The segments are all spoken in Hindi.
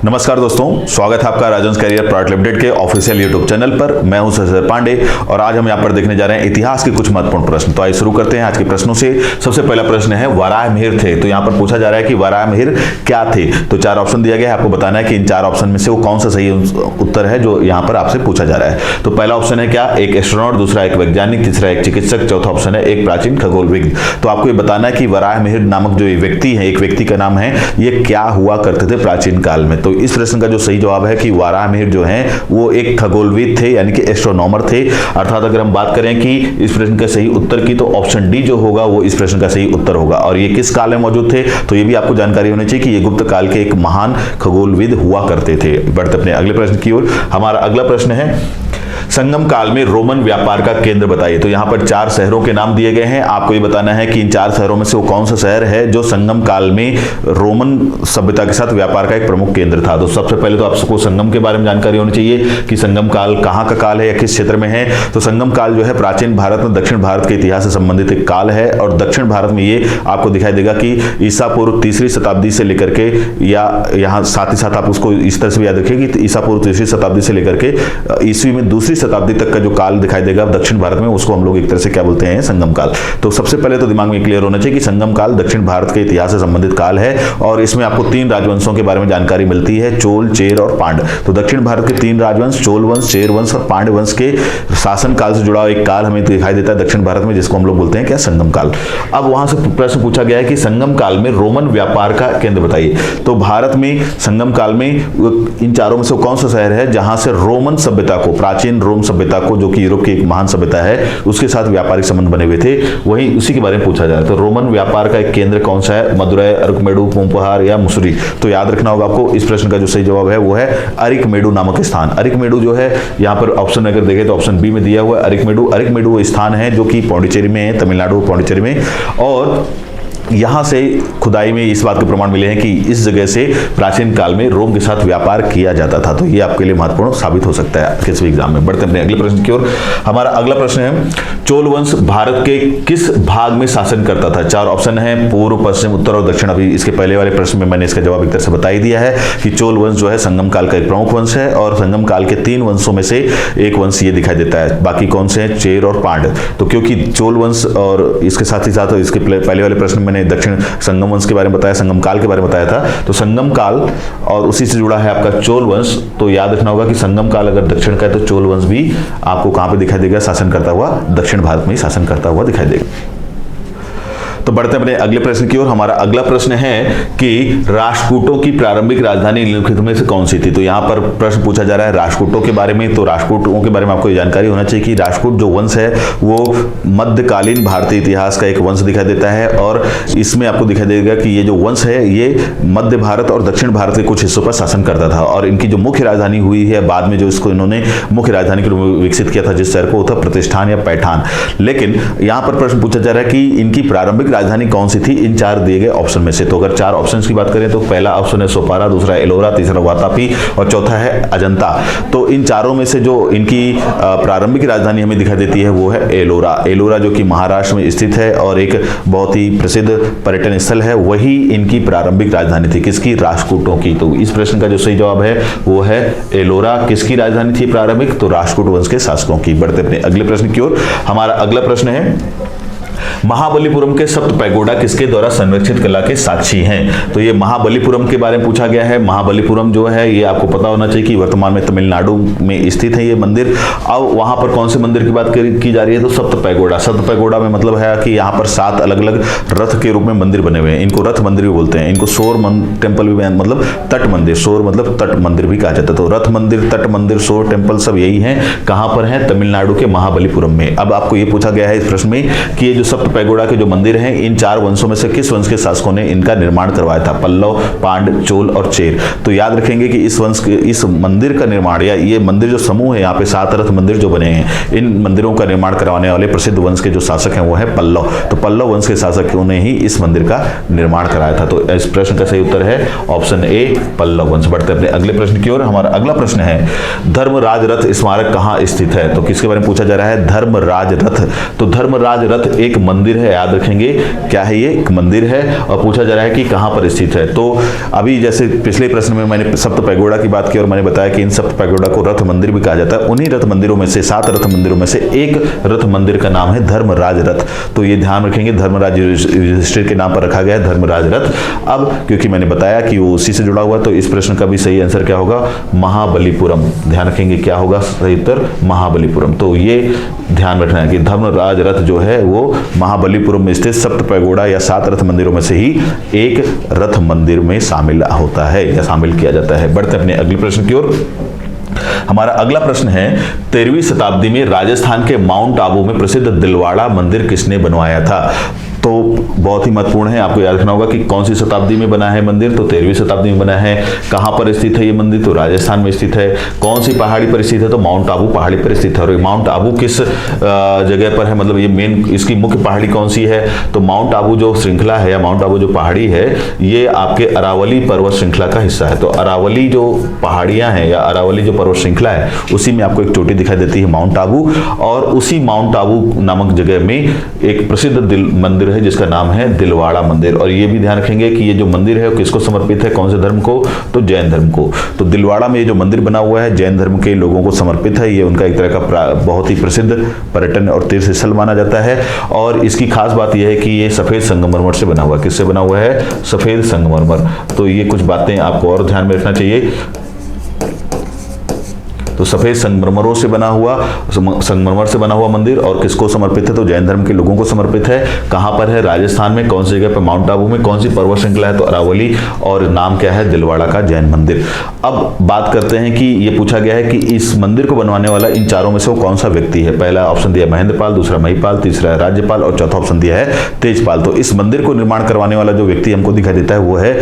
नमस्कार दोस्तों, स्वागत है आपका राजहंस कैरियर प्राइवेट लिमिटेड के ऑफिशियल यूट्यूब चैनल पर। मैं हूं शशधर पांडे और आज हम यहां पर देखने जा रहे हैं इतिहास के कुछ महत्वपूर्ण प्रश्न। तो आइए शुरू करते हैं आज के प्रश्नों से। सबसे पहला प्रश्न है वराहमिहिर थे। तो यहां पर पूछा जा रहा है कि वराहमिहिर क्या थे। तो 4 ऑप्शन दिया गया है, आपको बताना है कि इन 4 ऑप्शन में से वो कौन सा सही उत्तर है जो यहां पर आपसे पूछा जा रहा है। तो पहला ऑप्शन है क्या, एक एस्ट्रोनॉट, दूसरा एक वैज्ञानिक, तीसरा एक चिकित्सक, चौथा ऑप्शन है एक प्राचीन खगोलविद। तो आपको ये बताना है कि वराहमिहिर नामक जो व्यक्ति है, एक व्यक्ति का नाम है, ये क्या हुआ करते थे प्राचीन काल में। तो इस प्रश्न का जो सही जवाब है कि वराहमिहिर जो है वो एक खगोलविद थे, यानी कि एस्ट्रोनॉमर थे। अर्थात अगर हम बात करें कि इस प्रश्न का सही उत्तर की, तो ऑप्शन डी जो होगा वो इस प्रश्न का सही उत्तर होगा। और ये किस काल में मौजूद थे, तो ये भी आपको जानकारी होनी चाहिए कि ये गुप्त काल के एक महान खगोलविद हुआ करते थे। बढ़ते अपने अगले प्रश्न की ओर। हमारा अगला प्रश्न है संगम काल में रोमन व्यापार का केंद्र बताइए। तो यहां पर 4 शहरों के नाम दिए गए हैं, आपको ये बताना है कि इन 4 शहरों में से वो कौन सा शहर है जो संगम काल में रोमन सभ्यता के साथ व्यापार का एक प्रमुख केंद्र था। तो सबसे पहले तो आपको संगम के बारे में जानकारी होनी चाहिए कि संगम काल कहां का काल है या किस क्षेत्र में है। तो संगम काल जो है प्राचीन भारत में दक्षिण भारत के इतिहास से संबंधित एक काल है और दक्षिण भारत में ये आपको दिखाई देगा कि ईसा पूर्व 3री शताब्दी से लेकर के, या यहाँ साथ ही साथ आप उसको इस तरह से भी याद रखिए कि ईसा पूर्व 3री शताब्दी से लेकर के ईस्वी में 2री शताब्दी तक का जो काल दिखाई देगा दक्षिण भारत में, उसको हम लोग एक तरह से क्या बोलते हैं, संगम काल। तो सबसे पहले तो दिमाग में क्लियर होना चाहिए कि संगम काल दक्षिण भारत के इतिहास से संबंधित काल है और इसमें आपको 3 राजवंशों के बारे में जानकारी मिलती है, चोल, चेर और पांड। तो दक्षिण भारत के 3 राजवंश, चोल वंश, चेर वंश और पांड वंश के शासन काल से जुड़ा एक काल हमें दिखाई देता है दक्षिण भारत में, जिसको हम लोग बोलते हैं क्या, संगम काल। अब वहां से प्रश्न पूछा गया है कि संगम काल में रोमन व्यापार का केंद्र बताइए। तो भारत में संगम काल में इन चारों में से कौन सा शहर है जहां से रोमन सभ्यता को, प्राचीन रोम सभ्यता को, जो कि यूरोप की एक महान सभ्यता है, उसके साथ व्यापारिक संबंध बने हुए थे, वही उसी के बारे में पूछा जा रहा है। तो रोमन व्यापार का एक केंद्र कौन सा है, मदुरै, अरिकमेडु, पूंपहार या मुसरी। तो याद रखना होगा आपको, इस प्रश्न का जो सही जवाब है वो है अरिकमेडु नामक स्थान। अरिकमेडु जो है यहाँ पर ऑप्शन अगर देखें तो ऑप्शन बी में दिया हुआ है अरिकमेडु। अरिकमेडु वो स्थान है जो कि पौंडीचेरी में है, तमिलनाडु पौंडीचेरी में, और यहां से खुदाई में इस बात के प्रमाण मिले हैं कि इस जगह से प्राचीन काल में रोम के साथ व्यापार किया जाता था। तो ये आपके लिए महत्वपूर्ण साबित हो सकता है किसी भी एग्जाम में। बढ़ते हैं अगले प्रश्न की ओर। हमारा अगला प्रश्न है चोल वंश भारत के किस भाग में शासन करता था। 4 ऑप्शन है, पूर्व, पश्चिम, उत्तर और दक्षिण। अभी इसके पहले वाले प्रश्न में मैंने इसका जवाब एक तरह से बता ही दिया है कि चोल वंश जो है संगम काल का एक प्रमुख वंश है और संगम काल के 3 वंशों में से एक वंश ये दिखाई देता है। बाकी कौन से हैं, चेर और पांड। तो क्योंकि चोल वंश और इसके साथ ही साथ इसके पहले वाले प्रश्न में दक्षिण संगम वंश के बारे में बताया, संगम काल के बारे में बताया था, तो संगम काल और उसी से जुड़ा है आपका चोल वंश। तो याद रखना होगा कि संगम काल अगर दक्षिण का है तो चोल वंश भी आपको कहां पे दिखाई देगा, शासन करता हुआ दक्षिण भारत में ही शासन करता हुआ दिखाई देगा। तो बढ़ते हैं अपने अगले प्रश्न की ओर। हमारा अगला प्रश्न है कि राष्ट्रकूटों की प्रारंभिक राजधानी निम्नलिखित में से कौन सी थी। तो यहाँ पर प्रश्न पूछा जा रहा है राष्ट्रकूटों के बारे में। तो राष्ट्रकूटों के बारे में आपको जानकारी होना चाहिए कि राष्ट्रकूट जो वंश है वो मध्यकालीन भारतीय इतिहास का एक वंश दिखाई देता है और इसमें आपको दिखाई देगा कि ये जो वंश है ये मध्य भारत और दक्षिण भारत के कुछ हिस्सों पर शासन करता था और इनकी जो मुख्य राजधानी हुई है बाद में, जो इसको इन्होंने मुख्य राजधानी के रूप में विकसित किया था जिस शहर को, वो था प्रतिष्ठान या पैठान। लेकिन यहाँ पर प्रश्न पूछा जा रहा है कि इनकी प्रारंभिक राजधानी कौन सी थी इन 4 दिए गए ऑप्शन में से। तो अगर 4 ऑप्शंस की बात करें तो पहला ऑप्शन है सोपारा, दूसरा एलोरा, तीसरा वातापी और चौथा है अजंता। तो इन चारों में से जो इनकी प्रारंभिक राजधानी हमें दिखाई देती है वो है एलोरा। एलोरा जो कि महाराष्ट्र में स्थित है और एक बहुत ही प्रसिद्ध पर्यटन स्थल है, वही इनकी प्रारंभिक राजधानी थी। किसकी, राष्ट्रकूटों की। तो इस प्रश्न का जो सही जवाब है वो है एलोरा। किसकी राजधानी थी प्रारंभिक, तो राष्ट्रकूट वंश के शासकों की। बढ़ते अपने अगले प्रश्न की ओर। हमारा अगला प्रश्न है महाबलीपुरम के सप्त पैगोडा किसके द्वारा संरक्षित कला के साक्षी हैं। तो ये महाबलीपुरम के बारे में पूछा गया है। महाबलीपुरम जो है ये आपको पता होना चाहिए कि वर्तमान में तमिलनाडु में स्थित है ये मंदिर। अब वहां पर कौन से मंदिर की बात की जा रही है, तो सप्त पैगोडा। सप्त पैगोडा में मतलब है कि यहाँ पर 7 अलग अलग रथ के रूप में मंदिर बने हुए हैं। इनको रथ मंदिर भी बोलते हैं, इनको शोर टेम्पल भी, मतलब तट मंदिर, शोर मतलब तट मंदिर भी कहा जाता है। तो रथ मंदिर, तट मंदिर, शोर टेम्पल सब यही है। कहां पर है, तमिलनाडु के महाबलीपुरम में। अब आपको ये पूछा गया है इस प्रश्न में कि ये जो सप्त पैगोडा के जो मंदिर हैं इन 4 वंशों में से किस वंश के शासकों ने इनका निर्माण करवाया था, पल्लव, पांड, चोल और चेर। तो याद रखेंगे कि इस वंश के, इस मंदिर का निर्माण या ये मंदिर जो समूह है, यहाँ पे 7 रथ मंदिर जो बने हैं, इन मंदिरों का निर्माण करवाने वाले प्रसिद्ध वंश के जो शासक हैं वो है पल्लव। तो पल्लव वंश के शासकों ने ही इस मंदिर का निर्माण कराया था। तो इस प्रश्न का सही उत्तर है ऑप्शन ए, पल्लव वंश। बढ़ते अपने अगले प्रश्न की ओर। हमारा अगला प्रश्न है धर्मराज रथ स्मारक कहाँ स्थित है। तो किसके बारे में पूछा जा रहा है, धर्मराज रथ। तो धर्मराज रथ एक मंदिर है, याद रखेंगे क्या है, ये एक मंदिर है और पूछा जा रहा है कि कहां पर स्थित है। तो अभी जैसे पिछले प्रश्न में मैंने सप्त पैगोडा की बात की और मैंने बताया कि इन सप्त पैगोडा को रथ मंदिर भी कहा जाता है। उन्हीं रथ मंदिरों में से 7 रथ मंदिरों में से एक रथ मंदिर का नाम है धर्मराज रथ। तो ये ध्यान रखेंगे, धर्मराज युधिष्ठिर के नाम पर रखा गया है धर्मराज रथ। अब क्योंकि मैंने बताया कि वो उसी से जुड़ा हुआ, तो इस प्रश्न का भी सही आंसर क्या होगा, महाबलीपुरम। ध्यान रखेंगे क्या होगा सही उत्तर, महाबलीपुरम। तो ये ध्यान रखना है कि धर्मराज रथ जो है वो महाबलीपुरम में स्थित सप्त पैगोडा या 7 रथ मंदिरों में से ही एक रथ मंदिर में शामिल होता है या शामिल किया जाता है। बढ़ते अपने अगले प्रश्न की ओर। हमारा अगला प्रश्न है 13वीं शताब्दी में राजस्थान के माउंट आबू में प्रसिद्ध दिलवाड़ा मंदिर किसने बनवाया था। तो बहुत ही महत्वपूर्ण है, आपको याद रखना होगा कि कौन सी शताब्दी में बना है मंदिर, तो 13वीं शताब्दी में बना है। कहां पर स्थित है ये मंदिर, तो राजस्थान में स्थित है। कौन सी पहाड़ी पर स्थित है, तो माउंट आबू पहाड़ी पर स्थित है। और माउंट आबू किस जगह पर है, मतलब ये मेन इसकी मुख्य पहाड़ी कौन सी है, तो माउंट आबू जो श्रृंखला है या माउंट आबू जो पहाड़ी है ये आपके अरावली पर्वत श्रृंखला का हिस्सा है। तो अरावली जो पहाड़ियां हैं या अरावली जो पर्वत श्रृंखला है उसी में आपको एक चोटी दिखाई देती है माउंट आबू, और उसी माउंट आबू नामक जगह में एक प्रसिद्ध मंदिर है जिसका नाम है दिलवाड़ा मंदिर। और ये भी ध्यान रखेंगे कि ये जो मंदिर है वो किसको समर्पित है, कौन से धर्म को, तो जैन धर्म को। तो दिलवाड़ा में ये जो मंदिर बना हुआ है जैन धर्म के लोगों को समर्पित है। ये उनका एक तरह का बहुत ही प्रसिद्ध पर्यटन और तीर्थ स्थल माना जाता है। और इसकी खास बात यह है कि ये सफेद संगमरमर से बना हुआ है। किससे बना हुआ है, सफेद संगमरमर। तो ये कुछ बातें आपको और ध्यान में रखना चाहिए। तो सफेद संगमरमरों से बना हुआ, संगमरमर से बना हुआ मंदिर, और किसको समर्पित है, तो जैन धर्म के लोगों को समर्पित है। कहां पर है, राजस्थान में। कौन सी जगह पर, माउंट आबू में। कौन सी पर्वत श्रृंखला है, तो अरावली, और नाम क्या है, दिलवाड़ा का जैन मंदिर। अब बात करते हैं कि ये पूछा गया है कि इस मंदिर को बनवाने वाला इन चारों में से वो कौन सा व्यक्ति है। पहला ऑप्शन दिया महेंद्रपाल, दूसरा महिपाल, तीसरा राज्यपाल और चौथा ऑप्शन दिया है तेजपाल। तो इस मंदिर को निर्माण करवाने वाला जो व्यक्ति हमको दिखाई देता है वो है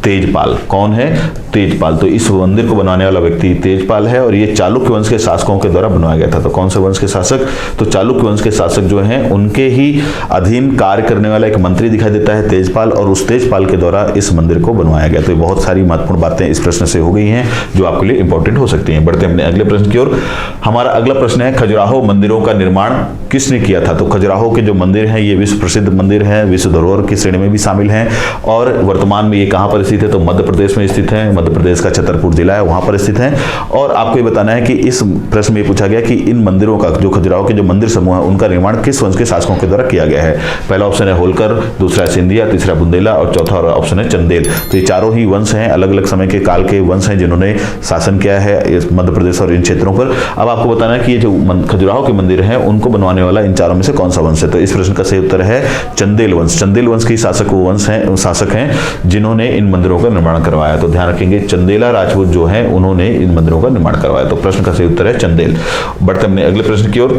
तेजपाल। कौन है, तेजपाल। तो इस मंदिर को बनवाने वाला व्यक्ति तेजपाल है और ये चालुक्य वंश के शासकों के द्वारा बनवाया गया था। तो कौन से वंश के शासक, तो चालुक्य वंश के शासक जो हैं उनके ही अधीन कार्य करने वाला एक मंत्री दिखाई देता है तेजपाल, और उस तेजपाल के द्वारा इस मंदिर को बनवाया गया। तो बहुत सारी महत्वपूर्ण बातें इस प्रश्न से हो गई हैं जो आपके लिए इंपॉर्टेंट हो सकती हैं। बढ़ते हैं अपने अगले प्रश्न की ओर। हमारा अगला प्रश्न है खजुराहो मंदिरों का निर्माण किसने किया था। तो खजुराहो के जो मंदिर हैं ये विश्व प्रसिद्ध मंदिर हैं, विश्व धरोहर की श्रेणी में भी शामिल हैं। और वर्तमान में ये कहां पर स्थित है, तो मध्य प्रदेश में स्थित है। मध्य प्रदेश का छतरपुर जिला है वहां पर स्थित है। और आपको ये बताना है कि इस प्रश्न में पूछा गया कि इन मंदिरों का, जो खजुराहो के जो मंदिर समूह है उनका निर्माण किस वंश के शासकों के द्वारा किया गया है। पहला ऑप्शन है होलकर, दूसरा सिंधिया, तीसरा बुंदेला और चौथा ऑप्शन है चंदेल। तो ये चारों ही वंश हैं, अलग अलग समय के काल के वंश हैं जिन्होंने शासन किया है मध्य प्रदेश और इन क्षेत्रों पर। अब आपको बताना है कि ये जो खजुराहो के मंदिर हैं उनको बनवाने वाला इन चारों में से कौन सा वंश है। तो इस प्रश्न का सही उत्तर है चंदेल वंश। चंदेल वंश की शासक हैं जिन्होंने इन मंदिरों का निर्माण करवाया। तो ध्यान रखेंगे चंदेला राजपूत जो हैं उन्होंने इन मंदिरों का निर्माण करवाया। तो प्रश्न का सही उत्तर है चंदेल। बढ़ते अपने अगले प्रश्न की ओर।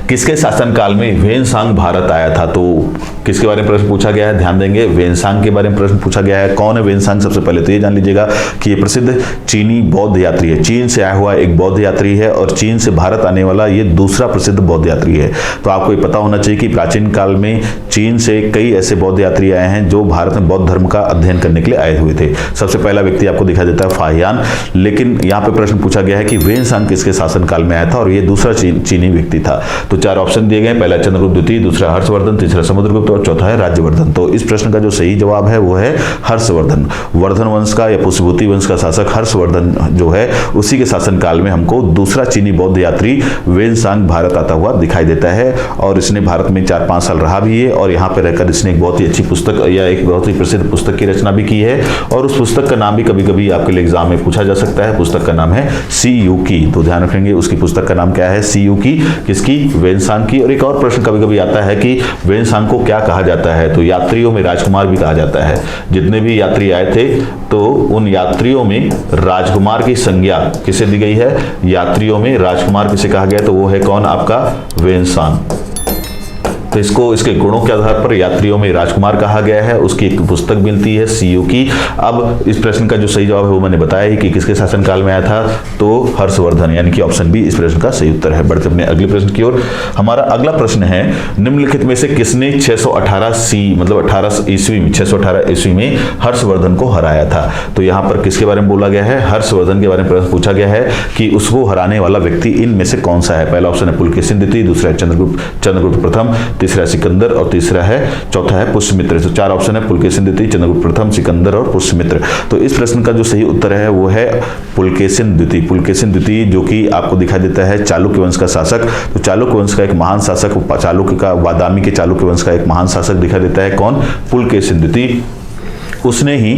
किसके शासनकाल में वेनसांग भारत आया था। तो किसके बारे में प्रश्न पूछा गया है, ध्यान देंगे। वेनसांग के बारे में प्रश्न पूछा गया है। कौन है वेनसांग, सबसे पहले तो ये जान लीजिएगा कि ये प्रसिद्ध चीनी बौद्ध यात्री है। चीन से आया हुआ एक बौद्ध यात्री है और चीन से भारत आने वाला ये दूसरा प्रसिद्ध बौद्ध यात्री है। तो आपको ये पता होना चाहिए कि प्राचीन काल में चीन से कई ऐसे बौद्ध यात्री आए हैं जो भारत में बौद्ध धर्म का अध्ययन करने के लिए आए हुए थे। सबसे पहला व्यक्ति आपको दिखाई देता है फाहियान। लेकिन यहाँ पे प्रश्न पूछा गया है कि वेनसांग किसके शासनकाल में आया था और ये दूसरा चीनी व्यक्ति था। तो 4 ऑप्शन दिए गए, पहला चंद्रगुप्त द्वितीय, दूसरा हर्षवर्धन, तीसरा समुद्रगुप्त और चौथा है राज्यवर्धन। तो इस प्रश्न का जो सही जवाब है वो है हर्षवर्धन। वर्धन वंश का या पुष्यभूति वंश का शासक हर्षवर्धन जो है उसी के शासनकाल में हमको दूसरा चीनी बौद्ध यात्री वेनसांग भारत आता हुआ दिखाई देता है। और इसने भारत में 4-5 साल रहा भी है और यहाँ पे रहकर इसने एक बहुत ही अच्छी पुस्तक या एक बहुत ही प्रसिद्ध पुस्तक की रचना भी की है। और उस पुस्तक का नाम भी कभी कभी आपके लिए एग्जाम में पूछा जा सकता है। पुस्तक का नाम है सीयू की। तो ध्यान रखेंगे उसकी पुस्तक का नाम क्या है, सीयू की। किसकी, वेनसांग की। और एक और प्रश्न कभी कभी आता है कि वेनसांग को क्या कहा जाता है। तो यात्रियों में राजकुमार भी कहा जाता है। जितने भी यात्री आए थे तो उन यात्रियों में राजकुमार की संज्ञा किसे दी गई है, यात्रियों में राजकुमार किसे कहा गया, तो वो है कौन, आपका वेनसांग। तो इसको इसके गुणों के आधार पर यात्रियों में राजकुमार कहा गया है। उसकी एक पुस्तक मिलती है सीयू की। अब इस प्रश्न का जो सही जवाब है वो मैंने बताया ही कि किसके शासनकाल में आया था, तो हर्षवर्धन, यानी कि ऑप्शन बी इस प्रश्न का सही उत्तर है। बढ़ते अपने अगले प्रश्न की ओर। हमारा अगला प्रश्न है निम्नलिखित में से किसने 618 मतलब 18 ईस्वी में 618 ईस्वी में हर्षवर्धन को हराया था। तो यहाँ पर किसके बारे में बोला गया है, हर्षवर्धन के बारे में प्रश्न पूछा गया है कि उसको हराने वाला व्यक्ति इनमें से कौन सा है। पहला ऑप्शन है पुलकेशिन द्वितीय, दूसरा है चंद्रगुप्त प्रथम, तीसरा सिकंदर और चौथा है पुष्यमित्र। तो 4 ऑप्शन है पुलकेशिन द्वितीय, चंद्रगुप्त प्रथम, सिकंदर और पुष्यमित्र। तो इस प्रश्न का जो सही उत्तर है वो है पुलकेशिन द्वितीय। पुलकेशिन द्वितीय जो कि आपको दिखाई देता है चालुक्य वंश का शासक। तो चालुक्य वंश का एक महान शासक, चालुक्य का बादामी के चालुक्य वंश का एक महान शासक दिखाई देता है कौन? पुलकेशिन द्वितीय। उसने ही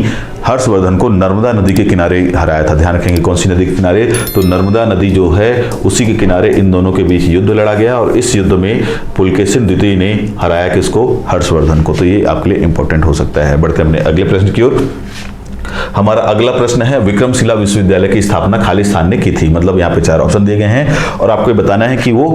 हर्षवर्धन को नर्मदा नदी के किनारे हराया था। ध्यान रखेंगे कौन सी नदी के किनारे? तो नर्मदा नदी जो है उसी के किनारे इन दोनों के बीच युद्ध लड़ा गया और इस युद्ध में पुलकेशिन द्वितीय ने हराया किसको? हर्षवर्धन को। तो ये आपके लिए इंपॉर्टेंट हो सकता है। बढ़ते हमने अगले प्रश्न की ओर। हमारा अगला प्रश्न है विक्रमशिला विश्वविद्यालय की स्थापना खाली स्थान ने की थी। मतलब यहाँ पे 4 ऑप्शन दिए गए हैं और आपको ये बताना है कि वो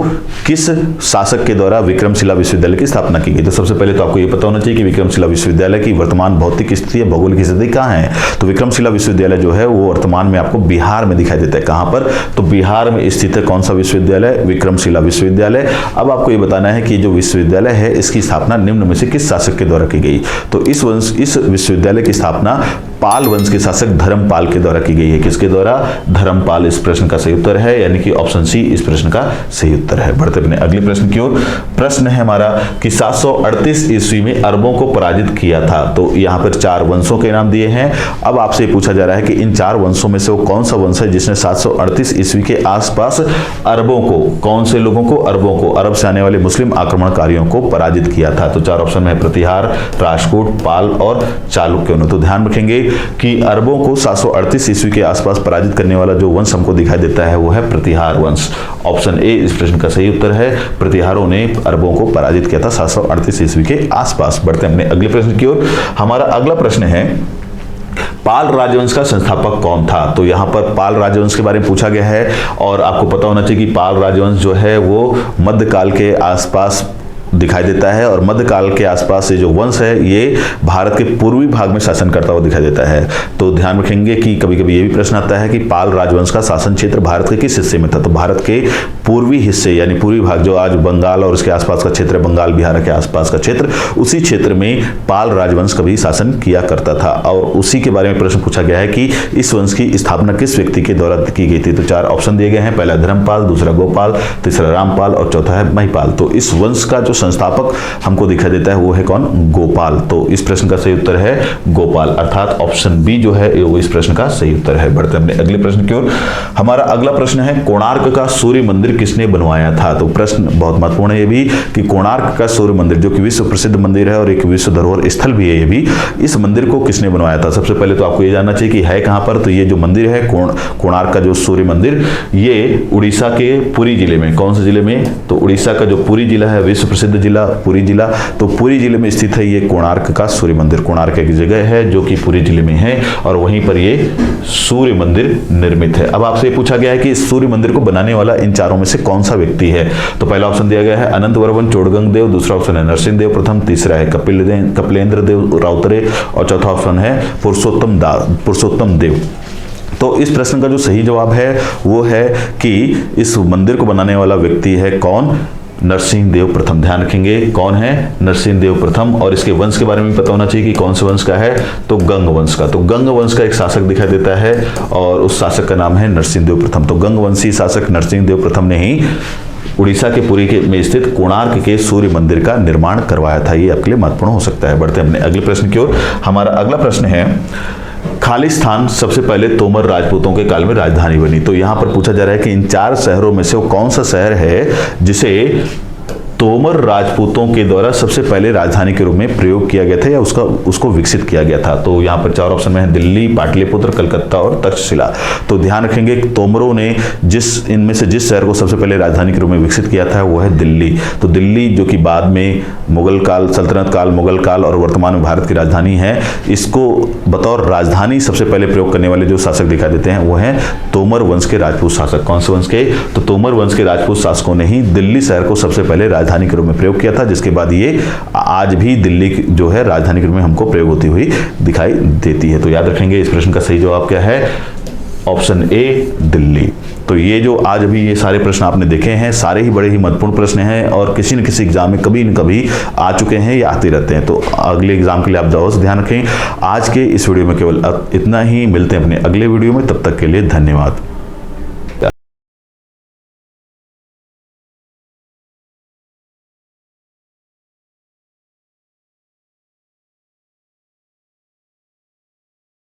किस शासक के द्वारा विक्रमशिला विश्वविद्यालय की स्थापना की गई। तो सबसे पहले तो आपको ये पता होना चाहिए कि विक्रमशिला विश्वविद्यालय की वर्तमान भौतिक स्थिति या भौगोलिक स्थिति कहाँ है। तो विक्रमशिला विश्वविद्यालय जो है वो वर्तमान में आपको बिहार में दिखाई देता है। कहाँ पर? तो बिहार में स्थित है कौन सा विश्वविद्यालय? विक्रमशिला विश्वविद्यालय। अब आपको ये बताना है कि जो विश्वविद्यालय है इसकी स्थापना निम्न में से किस शासक के द्वारा की गई। तो इस विश्वविद्यालय की स्थापना पाल वंश के शासक धर्मपाल के द्वारा की गई है। किसके द्वारा? धर्मपाल इस प्रश्न का सही उत्तर है, यानी कि ऑप्शन सी इस प्रश्न का सही उत्तर है। बढ़ते अपने अगले प्रश्न की ओर। प्रश्न है हमारा कि 738 ईस्वी में अरबों को पराजित किया था। तो यहाँ पर 4 वंशों के नाम दिए हैं। अब आपसे पूछा जा रहा है कि इन 4 वंशों में से वो कौन सा वंश है जिसने 738 ईस्वी के आसपास अरबों को, कौन से लोगों को? अरबों को, अरब से आने वाले मुस्लिम आक्रमणकारियों को पराजित किया था। तो 4 ऑप्शन में प्रतिहार, राष्ट्रकूट, पाल और चालुक्यों। तो ध्यान रखेंगे कि अरबों को 738 ईस्वी के आसपास पराजित करने वाला जो वंश हमको दिखाई देता है वो है प्रतिहार वंश। ऑप्शन ए इस प्रश्न का सही उत्तर है। प्रतिहारों ने अरबों को पराजित किया था 738 ईस्वी के आसपास। बढ़ते हैं अपने अगले प्रश्न की ओर। हमारा अगला प्रश्न है पाल राजवंश का संस्थापक कौन था। तो यहाँ पर पाल राजवंश के बारे में पूछा गया है और आपको पता होना चाहिए कि पाल राजवंश जो है वो मध्यकाल के आसपास दिखाई देता है और मध्यकाल के आसपास से जो वंश है ये भारत के पूर्वी भाग में शासन करता हुआ दिखाई देता है। तो ध्यान रखेंगे कि कभी कभी ये भी प्रश्न आता है कि पाल राजवंश का शासन क्षेत्र भारत के किस हिस्से में था। तो भारत के पूर्वी हिस्से यानी पूर्वी भाग जो आज बंगाल और उसके आसपास का क्षेत्र, बंगाल बिहार के आसपास का क्षेत्र, उसी क्षेत्र में पाल राजवंश कभी शासन किया करता था और उसी के बारे में प्रश्न पूछा गया है कि इस वंश की स्थापना किस व्यक्ति के द्वारा की गई थी। तो 4 ऑप्शन दिए गए हैं। पहला धर्मपाल, दूसरा गोपाल, तीसरा रामपाल और चौथा है महिपाल। तो इस वंश का जो संस्थापक हमको दिखाई देता है वो है कौन? गोपाल। तो इस प्रश्न का सही उत्तर है गोपाल, अर्थात ऑप्शन बी जो है वो इस प्रश्न का सही उत्तर है। बढ़ते हैं अपने अगले प्रश्न की ओर। हमारा अगला प्रश्न है कोणार्क का सूर्य मंदिर किसने बनवाया था। तो प्रश्न बहुत महत्वपूर्ण है ये भी कि कोणार्क का सूर्य मंदिर जो कि विश्व प्रसिद्ध मंदिर है और एक विश्व धरोहर स्थल भी है ये भी, इस मंदिर को किसने बनवाया था। सबसे पहले तो आपको ये जानना चाहिए कि है कहां पर। तो ये जो मंदिर है कोणार्क का जो सूर्य मंदिर, ये उड़ीसा के पुरी जिले में, कौन से जिले में? तो उड़ीसा का जो पुरी जिला है, विश्व प्रसिद्ध जिला पुरी जिला, तो पुरी जिले में स्थित है ये कोणार्क का सूर्य मंदिर। कोणार्क एक जगह है जो कि पुरी जिले में है और वहीं पर ये सूर्य मंदिर निर्मित है। अब आपसे पूछा गया है कि इस सूर्य मंदिर को बनाने वाला इन चारों में से कौन सा व्यक्ति है। तो पहला ऑप्शन दिया गया है अनंत वर्मन चोड़गंग देव, दूसरा ऑप्शन है नरसिंह देव प्रथम, तीसरा है कपिलेंद्र देव राउतरे और चौथा ऑप्शन है पुरुषोत्तम देव। तो इस प्रश्न का जो सही जवाब है वो है कि इस मंदिर को बनाने वाला व्यक्ति है कौन? नरसिंह देव प्रथम। ध्यान रखेंगे कौन है? नरसिंह देव प्रथम। और इसके वंश के बारे में पता होना चाहिए कि कौन से वंश का है। तो गंग वंश का। तो गंग वंश का एक शासक दिखाई देता है और उस शासक का नाम है नरसिंह देव प्रथम। तो गंग वंशी शासक नरसिंह देव प्रथम ने ही उड़ीसा के पुरी में स्थित कोणार्क के सूर्य मंदिर का निर्माण करवाया था। ये आपके लिए महत्वपूर्ण हो सकता है। बढ़ते हैं अपने अगले प्रश्न की ओर। हमारा अगला प्रश्न है खालिस्तान सबसे पहले तोमर राजपूतों के काल में राजधानी बनी। तो यहां पर पूछा जा रहा है कि इन 4 शहरों में से वो कौन सा शहर है जिसे तोमर राजपूतों के द्वारा सबसे पहले राजधानी के रूप में प्रयोग किया गया था या उसको विकसित किया गया था। तो यहाँ पर 4 ऑप्शन में है दिल्ली, पाटलिपुत्र, कलकत्ता और तक्षशिला। तो ध्यान रखेंगे तोमरों ने इनमें से जिस शहर को सबसे पहले राजधानी के रूप में विकसित किया था वो है दिल्ली। तो दिल्ली जो कि बाद में मुगल काल, सल्तनत काल, मुगल काल और वर्तमान में भारत की राजधानी है, इसको बतौर राजधानी सबसे पहले प्रयोग करने वाले जो शासक दिखाई देते हैं वो हैं तोमर वंश के राजपूत शासक। कौन से वंश के? तो तोमर वंश के राजपूत शासकों ने ही दिल्ली शहर को सबसे पहले राजधानी के रूप में प्रयोग किया था, जिसके बाद ये आज भी दिल्ली जो है राजधानी के रूप में हमको प्रयोग होती हुई दिखाई देती है। तो याद रखेंगे इस प्रश्न का सही जवाब क्या है? Option A Delhi. तो ये जो आज अभी ये सारे प्रश्न आपने देखे हैं सारे ही बड़े ही महत्वपूर्ण प्रश्न हैं और किसी न किसी एग्जाम में कभी न कभी आ चुके हैं या आते रहते हैं। तो अगले एग्जाम के लिए आप जरूर से ध्यान रखें। आज के इस वीडियो में केवल इतना ही, मिलते हैं अपने अगले वीडियो में, तब तक के लिए धन्यवाद।